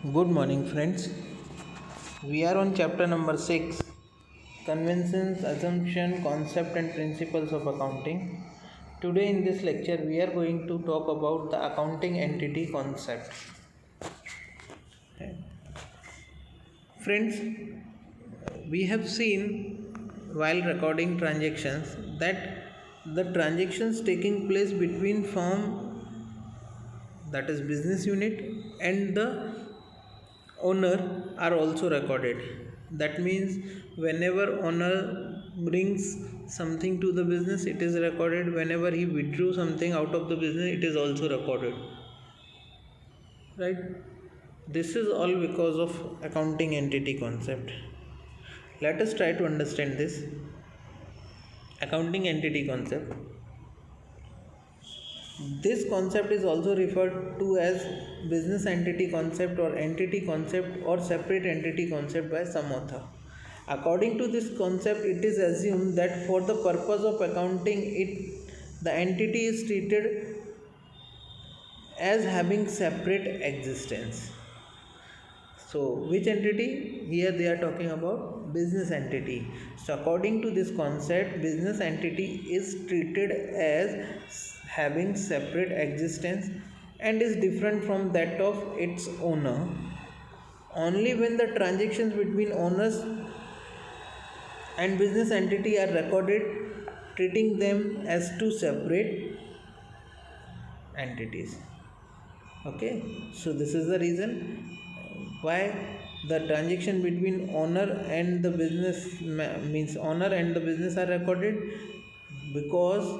Good morning, friends. We are on chapter number 6, Conventions, Assumption, Concept and Principles of Accounting. Today, in this lecture, we are going to talk about the accounting entity concept. Friends, we have seen while recording transactions that the transactions taking place between firm, that is business unit, and the owner are also recorded. That means whenever owner brings something to the business, it is recorded. Whenever he withdrew something out of the business, it is also recorded, right? This is all because of accounting entity concept. Let us try to understand this accounting entity concept. This concept is also referred to as business entity concept or entity concept or separate entity concept by some author. According to this concept, it is assumed that for the purpose of accounting, the entity is treated as having separate existence. So, which entity? Here they are talking about business entity. So, according to this concept, business entity is treated as having separate existence and is different from that of its owner only when the transactions between owners and business entity are recorded, treating them as two separate entities. Okay, so this is the reason why the transaction between owner and the business means owner and the business are recorded, because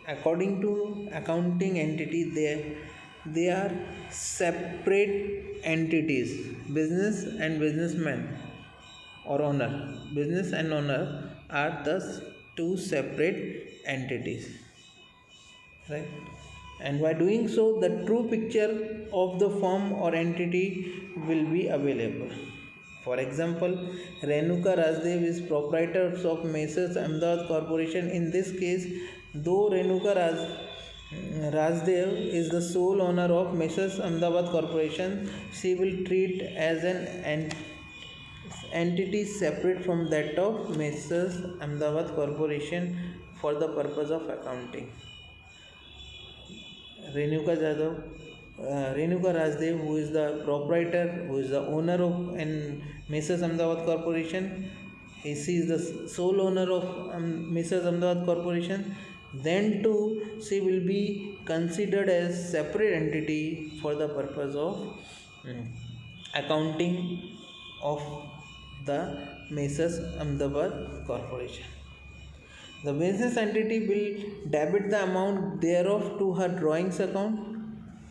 according to accounting entity they are separate entities. Business and businessman or owner, business and owner are thus two separate entities, right? And by doing so, the true picture of the firm or entity will be available. For example, Renuka Rajdev is proprietor of Messrs Ahmedabad Corporation. In this case, though Rajdev is the sole owner of Messrs Ahmedabad Corporation, she will treat as an entity separate from that of Messrs Ahmedabad Corporation for the purpose of accounting. Renuka Rajdev, who is the proprietor, who is the owner of Messrs Ahmedabad Corporation, she is the sole owner of Messrs Ahmedabad Corporation. Then too, she will be considered as separate entity for the purpose of accounting of the Messrs Ahmedabad Corporation. The business entity will debit the amount thereof to her drawings account.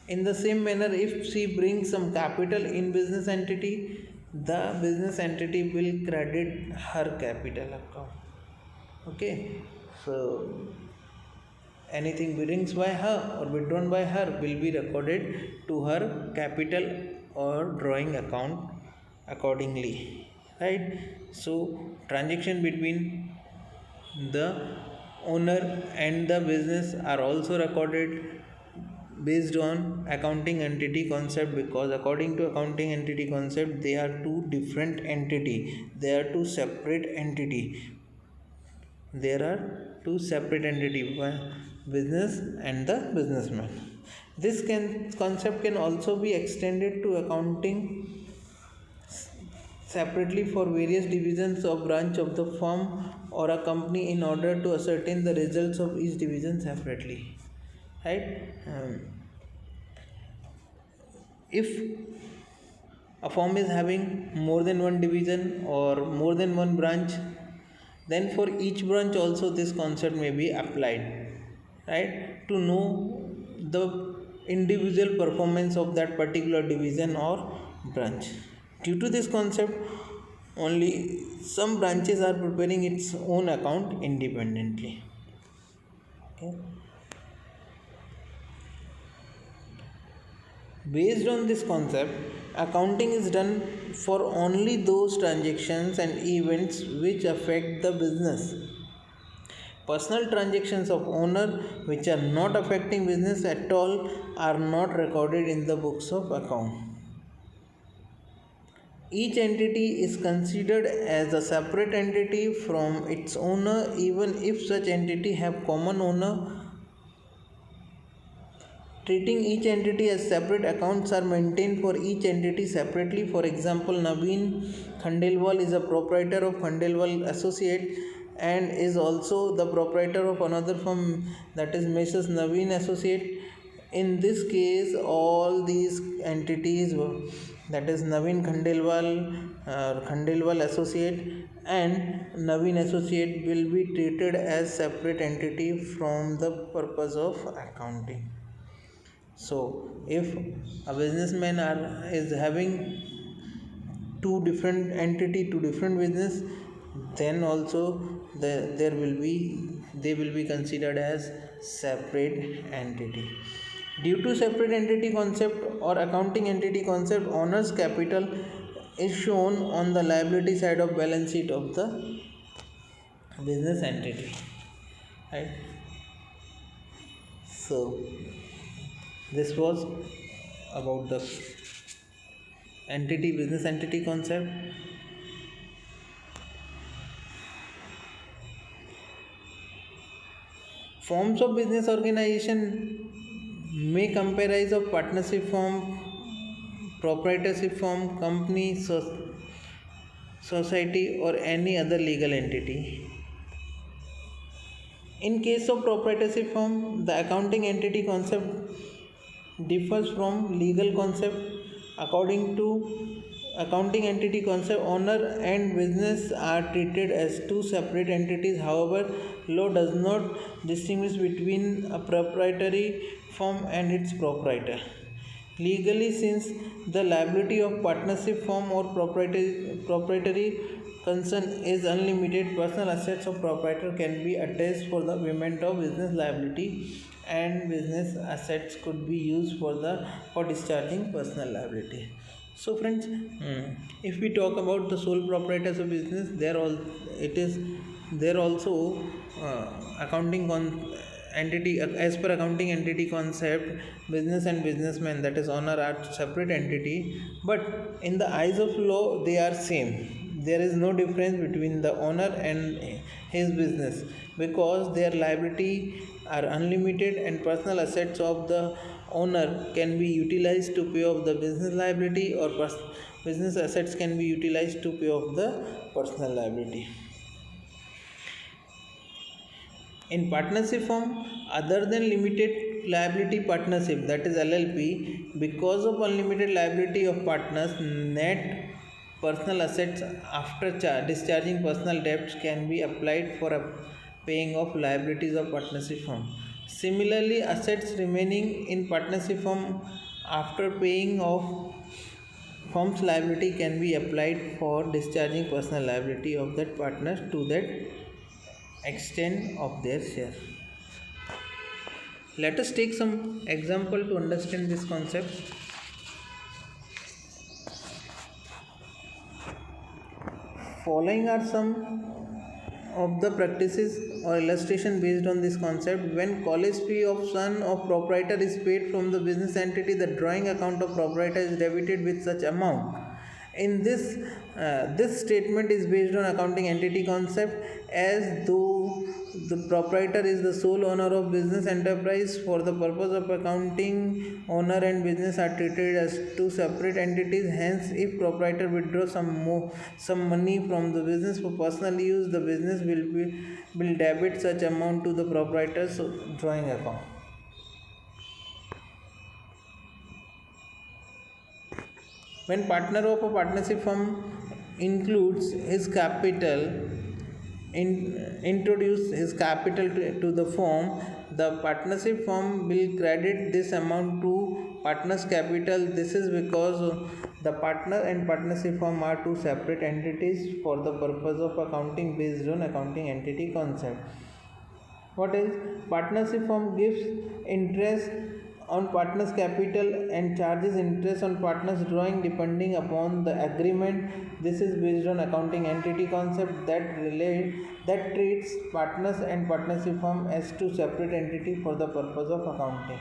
In the same manner, if she brings some capital in business entity, the business entity will credit her capital account. Okay, so anything brings by her or withdrawn by her will be recorded to her capital or drawing account accordingly, right? So transaction between the owner and the business are also recorded based on accounting entity concept, because according to accounting entity concept they are two different entity, they are two separate entity. There are two separate entity, business and the businessman. This concept can also be extended to accounting separately for various divisions or branch of the firm or a company in order to ascertain the results of each division separately, right? If a firm is having more than one division or more than one branch, then for each branch also this concept may be applied, right, to know the individual performance of that particular division or branch. Due to this concept only, some branches are preparing its own account independently. Okay. Based on this concept, accounting is done for only those transactions and events which affect the business. Personal transactions of owner which are not affecting business at all are not recorded in the books of account. Each entity is considered as a separate entity from its owner even if such entity have common owner. Treating each entity as separate accounts are maintained for each entity separately. For example, Naveen Khandelwal is a proprietor of Khandelwal Associate and is also the proprietor of another firm, that is Mrs. Naveen Associate. In this case, all these entities, that is Naveen Khandelwal Associate and Naveen Associate, will be treated as separate entity from the purpose of accounting. So if a businessman is having two different entity, two different business, then also there will be, they will be considered as separate entity. Due to separate entity concept or accounting entity concept, owner's capital is shown on the liability side of balance sheet of the business entity, right? So this was about the entity, business entity concept. Forms of business organization may comprise of partnership form, proprietorship form, company, society, or any other legal entity. In case of proprietorship form, the accounting entity concept differs from legal concept. According to accounting entity concept, owner and business are treated as two separate entities. However, law does not distinguish between a proprietary firm and its proprietor. Legally, since the liability of partnership firm or proprietary concern is unlimited, personal assets of proprietor can be attached for the payment of business liability, and business assets could be used for discharging personal liability. So friends, if we talk about the sole proprietors of business, it is there also uh, accounting entity, as per accounting entity concept, business and businessman, that is owner, are separate entity, but in the eyes of law they are same. There is no difference between the owner and his business, because their liability are unlimited and personal assets of the owner can be utilized to pay off the business liability, or business assets can be utilized to pay off the personal liability. In partnership form, other than limited liability partnership, that is LLP, because of unlimited liability of partners, net personal assets after discharging personal debts can be applied for a paying of liabilities of partnership firm. Similarly, assets remaining in partnership firm after paying off firm's liability can be applied for discharging personal liability of that partner to that extent of their share. Let us take some example to understand this concept. Following are some of the practices or illustration based on this concept. When college fee of son of proprietor is paid from the business entity, the drawing account of proprietor is debited with such amount. In this statement is based on accounting entity concept, as though the proprietor is the sole owner of business enterprise. For the purpose of accounting, owner and business are treated as two separate entities. Hence, if proprietor withdraws some money from the business for personal use, the business will debit such amount to the proprietor's drawing account. When partner of a partnership firm includes his capital, introduce his capital to the firm, the partnership firm will credit this amount to partner's capital. This is because the partner and partnership firm are two separate entities for the purpose of accounting based on accounting entity concept. What else? Partnership firm gives interest on partner's capital and charges interest on partner's drawing depending upon the agreement. This is based on accounting entity concept that treats partners and partnership firm as two separate entities for the purpose of accounting.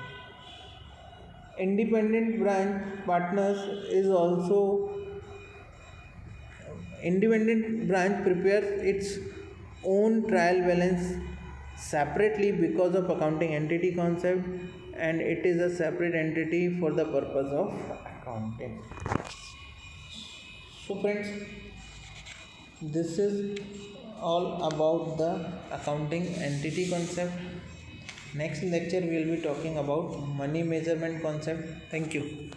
Independent branch partners is also independent branch prepares its own trial balance separately because of accounting entity concept, and it is a separate entity for the purpose of accounting. So friends, this is all about the accounting entity concept. Next lecture we will be talking about money measurement concept. Thank you.